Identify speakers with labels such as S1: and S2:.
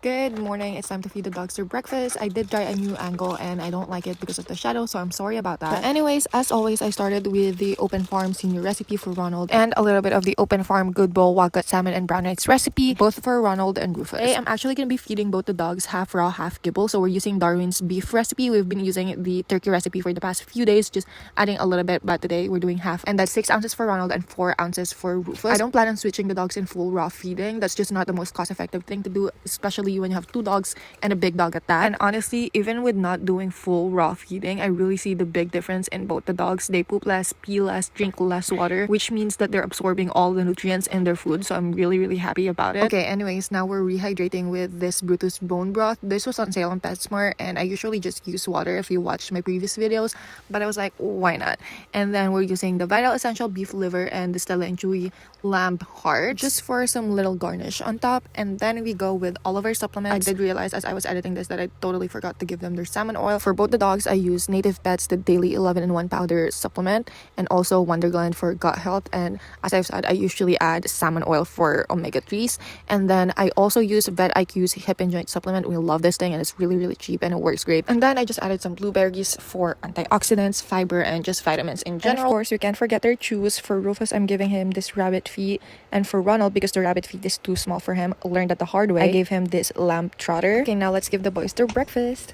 S1: Good morning. It's time to feed the dogs their breakfast. I did try a new angle and I don't like it because of the shadow, so I'm sorry about that. But anyways, as always, I started with the Open Farm senior recipe for Ronald and a little bit of the Open Farm Good Bowl wild cut salmon and brown rice recipe, both for Ronald and Rufus. Today, I'm actually going to be feeding both the dogs half raw, half kibble. So we're using Darwin's beef recipe. We've been using the turkey recipe for the past few days, just adding a little bit, but today we're doing half. And that's 6 ounces for Ronald and 4 ounces for Rufus. I don't plan on switching the dogs in full raw feeding. That's just not the most cost-effective thing to do, especially when you have 2 dogs and a big dog at that. And honestly, even with not doing full raw feeding, I really see the big difference in both the dogs. They poop less, pee less, drink less water, which means that they're absorbing all the nutrients in their food. So I'm really happy about it. Okay, anyways, now we're rehydrating with this Brutus bone broth. This was on sale on PetSmart and I usually just use water if you watched my previous videos, but I was like, why not? And then we're using the Vital Essential beef liver and the Stella and Chewy lamb heart just for some little garnish on top. And then we go with all of our supplements. I did realize as I was editing this that I totally forgot to give them their salmon oil. For both the dogs, I use Native Pets, the daily 11-in-1 powder supplement, and also Wondergland for gut health. And as I've said, I usually add salmon oil for omega-3s. And then I also use VetIQ's hip and joint supplement. We love this thing and it's really cheap and it works great. And then I just added some blueberries for antioxidants, fiber, and just vitamins in general. And of course, we can't forget their chews. For Rufus, I'm giving him this rabbit feet, and for Ronald, because the rabbit feet is too small for him, learned that the hard way, I gave him this lamb trotter. Okay, now let's give the boys their breakfast.